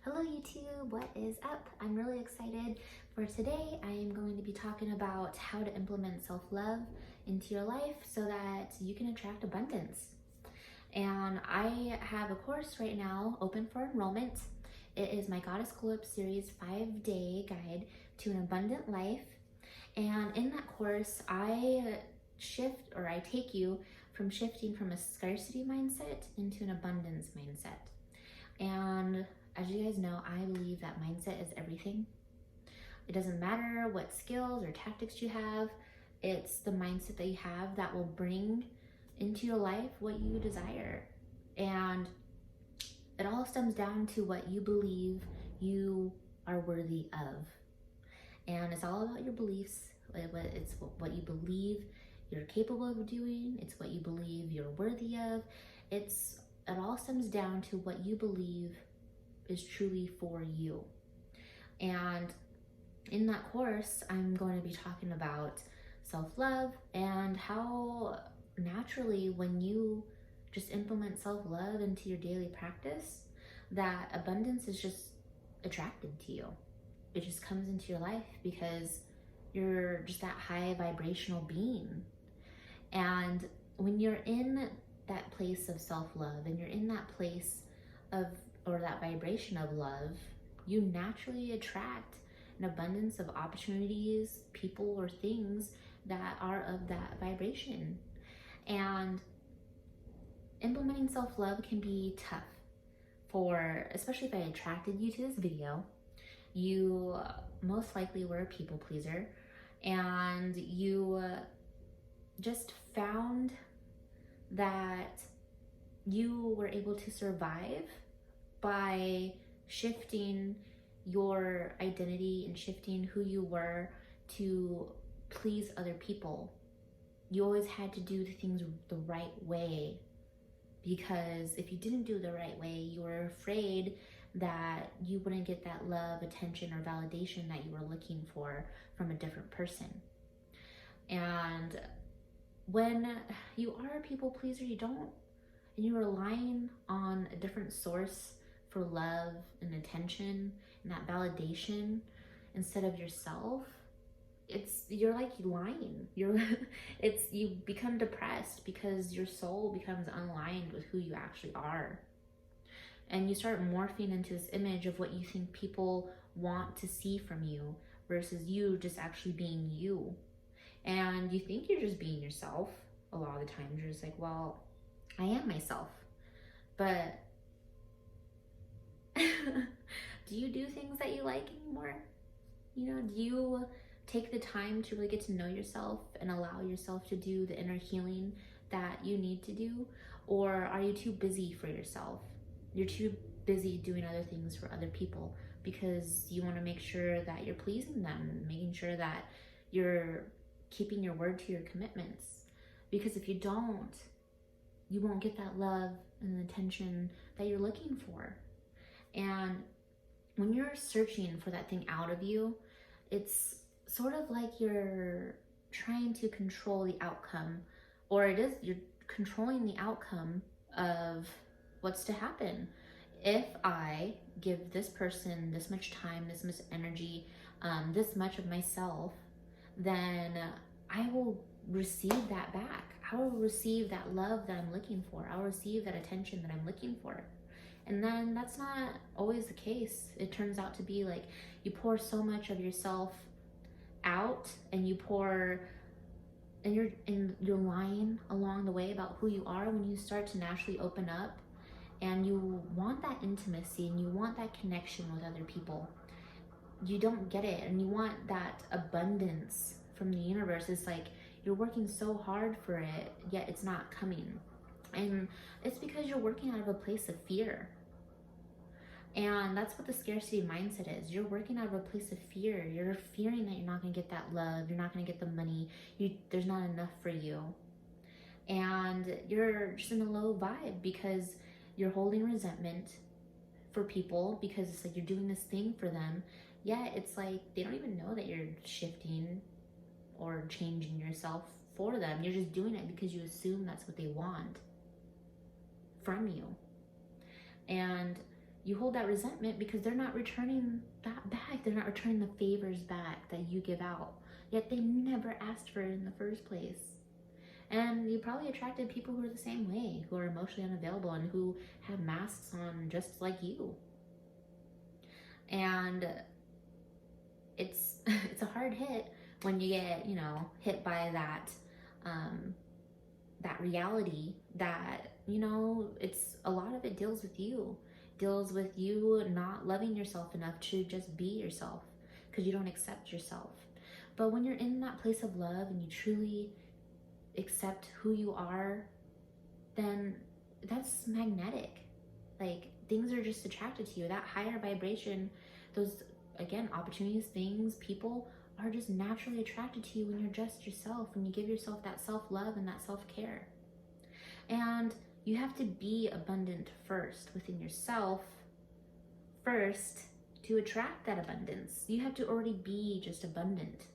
Hello YouTube, what is up? I'm really excited for today. I am going to be talking about how to implement self-love into your life so that you can attract abundance. And I have a course right now open for enrollment. It is my Goddess Glow Up Series 5-day guide to an abundant life. And in that course, I take you from shifting from a scarcity mindset into an abundance mindset. And as you guys know, I believe that mindset is everything. It doesn't matter what skills or tactics you have, it's the mindset that you have that will bring into your life what you desire. And it all stems down to what you believe you are worthy of. And it's all about your beliefs. It's what you believe you're capable of doing. It's what you believe you're worthy of. It all stems down to what you believe is truly for you. And in that course, I'm going to be talking about self-love and how naturally when you just implement self-love into your daily practice, that abundance is just attracted to you. It just comes into your life because you're just that high vibrational being. And when you're in that place of self-love and you're in that place of, or that vibration of love, you naturally attract an abundance of opportunities, people, or things that are of that vibration. And implementing self-love can be tough especially if I attracted you to this video. You most likely were a people pleaser and you just found that you were able to survive by shifting your identity and shifting who you were to please other people. You always had to do the things the right way, because if you didn't do it the right way, you were afraid that you wouldn't get that love, attention, or validation that you were looking for from a different person. And when you are a people pleaser, and you're relying on a different source for love and attention and that validation instead of yourself, you're like lying. You become depressed because your soul becomes unaligned with who you actually are. And you start morphing into this image of what you think people want to see from you versus you just actually being you. And you think you're just being yourself. A lot of the times you're just like, well, I am myself. But do you do things that you like anymore? Do you take the time to really get to know yourself and allow yourself to do the inner healing that you need to do? Or are you too busy for yourself? You're too busy doing other things for other people because you want to make sure that you're pleasing them, making sure that you're keeping your word to your commitments. Because if you don't, you won't get that love and the attention that you're looking for. And when you're searching for that thing out of you, it's sort of like you're trying to control the outcome, or you're controlling the outcome of what's to happen. If I give this person this much time, this much energy, this much of myself, then I will receive that back. I will receive that love that I'm looking for. I'll receive that attention that I'm looking for. And then that's not always the case. It turns out to be like you pour so much of yourself out and you're lying along the way about who you are. When you start to naturally open up and you want that intimacy and you want that connection with other people, you don't get it, and you want that abundance from the universe. It's like you're working so hard for it, yet it's not coming. And it's because you're working out of a place of fear. And that's what the scarcity mindset is. You're working out of a place of fear. You're fearing that you're not going to get that love. You're not going to get the money. There's not enough for you. And you're just in a low vibe because you're holding resentment for people because it's like you're doing this thing for them. Yet it's like they don't even know that you're shifting or changing yourself for them. You're just doing it because you assume that's what they want from you. And you hold that resentment because they're not returning that back. They're not returning the favors back that you give out. Yet they never asked for it in the first place. And you probably attracted people who are the same way, who are emotionally unavailable and who have masks on just like you. And it's it's a hard hit when you get, you know, hit by that that reality that, you know, it's a lot of it deals with you. Deals with you not loving yourself enough to just be yourself because you don't accept yourself. But when you're in that place of love and you truly accept who you are, then that's magnetic. Like, things are just attracted to you. That higher vibration, those, again, opportunities, things, people are just naturally attracted to you when you're just yourself, when you give yourself that self-love and that self-care. And you have to be abundant first within yourself first to attract that abundance. You have to already be just abundant.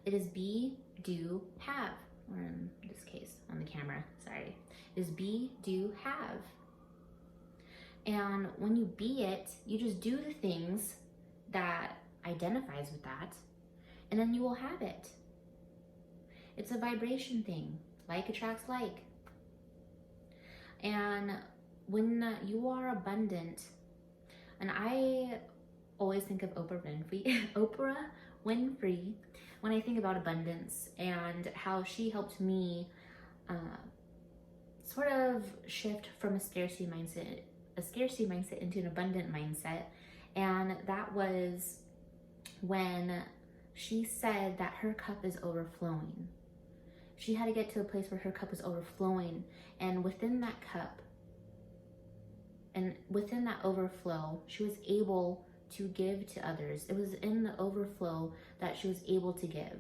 It is be, do, have. Or in this case, on the camera, sorry. It is be, do, have. And when you be it, you just do the things that identifies with that, and then you will have it. It's a vibration thing. Like attracts like. And when you are abundant, and I always think of Oprah Winfrey when I think about abundance and how she helped me sort of shift from a scarcity mindset into an abundant mindset. And that was when she said that her cup is overflowing. She had to get to a place where her cup was overflowing, and within that cup and within that overflow, she was able to give to others. It was in the overflow that she was able to give.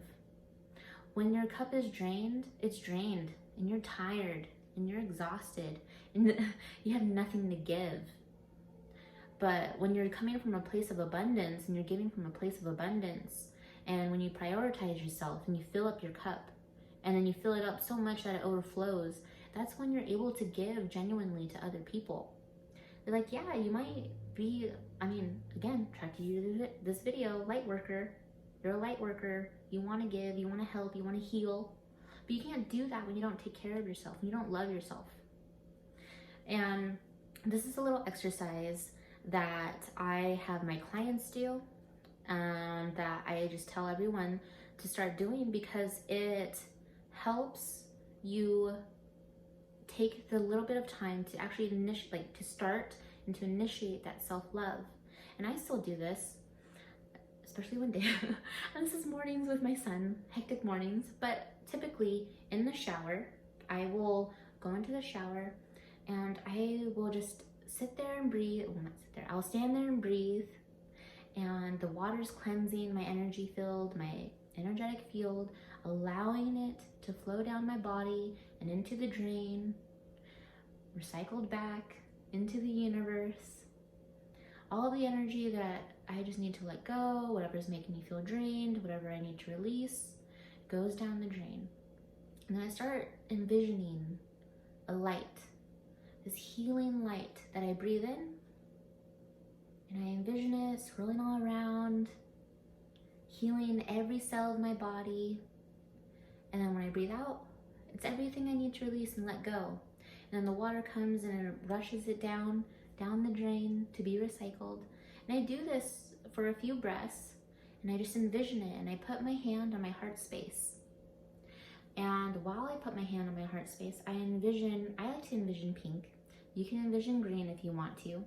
When your cup is drained, it's drained, and you're tired, and you're exhausted, and you have nothing to give. But when you're coming from a place of abundance, and you're giving from a place of abundance, and when you prioritize yourself, and you fill up your cup, and then you fill it up so much that it overflows, that's when you're able to give genuinely to other people. They're like, yeah, you might be, again, track to you to this video, light worker. You're a light worker. You want to give, you want to help, you want to heal. But you can't do that when you don't take care of yourself, when you don't love yourself. And this is a little exercise that I have my clients do, and that I just tell everyone to start doing, because it helps you take the little bit of time to actually start and to initiate that self-love. And I still do this, especially one day. And this is mornings with my son, hectic mornings, but typically in the shower, I will go into the shower and I will just sit there and breathe. Well, not sit there, I'll stand there and breathe, and the water's cleansing my energy field, my energetic field, allowing it to flow down my body and into the drain, recycled back into the universe. All of the energy that I just need to let go, whatever's making me feel drained, whatever I need to release, goes down the drain. And then I start envisioning a light, this healing light that I breathe in, and I envision it swirling all around, healing every cell of my body. And then when I breathe out, it's everything I need to release and let go. And then the water comes and it rushes it down the drain to be recycled. And I do this for a few breaths, and I just envision it, and I put my hand on my heart space. And while I put my hand on my heart space, I like to envision pink. You can envision green if you want to.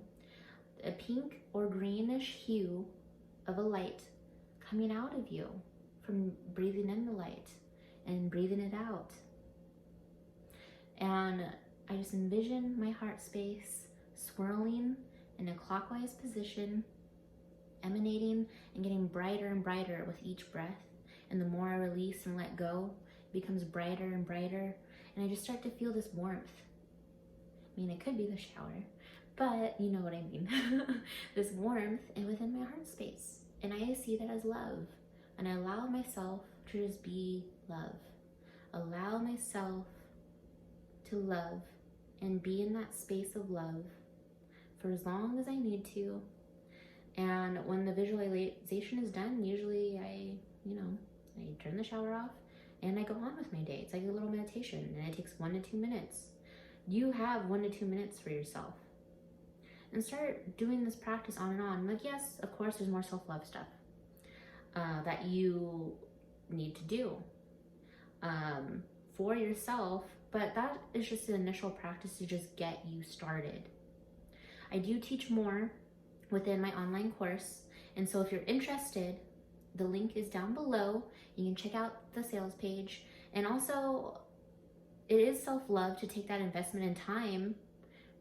A pink or greenish hue of a light coming out of you from breathing in the light and breathing it out. And I just envision my heart space swirling in a clockwise position, emanating and getting brighter and brighter with each breath. And the more I release and let go, it becomes brighter and brighter. And I just start to feel this warmth. It could be the shower, but you know what I mean. This warmth and within my heart space. And I see that as love. And I allow myself to just be love. Allow myself to love and be in that space of love for as long as I need to. And when the visualization is done, usually I turn the shower off and I go on with my day. It's like a little meditation, and it takes 1 to 2 minutes. You have 1 to 2 minutes for yourself. And start doing this practice on and on. Like, yes, of course, there's more self-love stuff that you need to do for yourself, but that is just an initial practice to just get you started. I do teach more within my online course, and so if you're interested, the link is down below. You can check out the sales page. And also, it is self-love to take that investment in time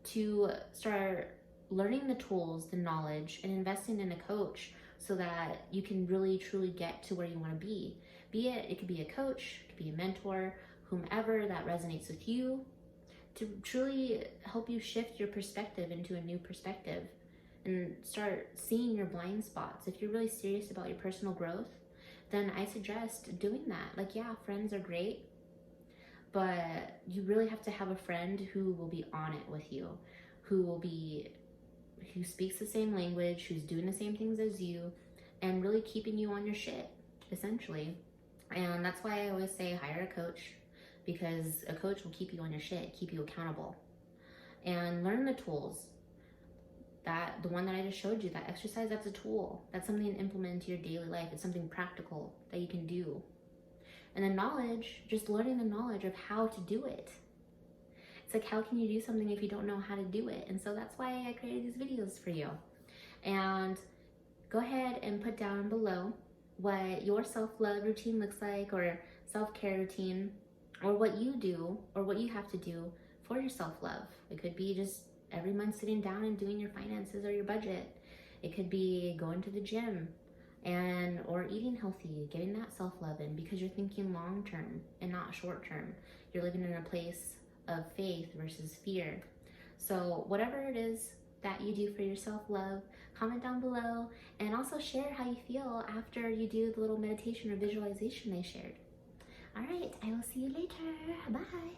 to start learning the tools, the knowledge, and investing in a coach so that you can really truly get to where you want to be. It could be a coach, it could be a mentor, whomever that resonates with you, to truly help you shift your perspective into a new perspective and start seeing your blind spots. If you're really serious about your personal growth, then I suggest doing that. Like, yeah, friends are great, but you really have to have a friend who will be on it with you, who speaks the same language, who's doing the same things as you, and really keeping you on your shit, essentially. And that's why I always say hire a coach, because a coach will keep you on your shit, keep you accountable. And learn the tools. The one that I just showed you, that exercise, that's a tool. That's something to implement into your daily life. It's something practical that you can do. And then knowledge, just learning the knowledge of how to do it. It's like, how can you do something if you don't know how to do it? And so that's why I created these videos for you. And go ahead and put down below what your self-love routine looks like, or self-care routine, or what you do, or what you have to do for your self-love. It could be just every month sitting down and doing your finances or your budget. It could be going to the gym or eating healthy, getting that self-love in, because you're thinking long-term and not short-term. You're living in a place of faith versus fear. So whatever it is that you do for your self-love, comment down below, and also share how you feel after you do the little meditation or visualization I shared. All right, I will see you later. Bye.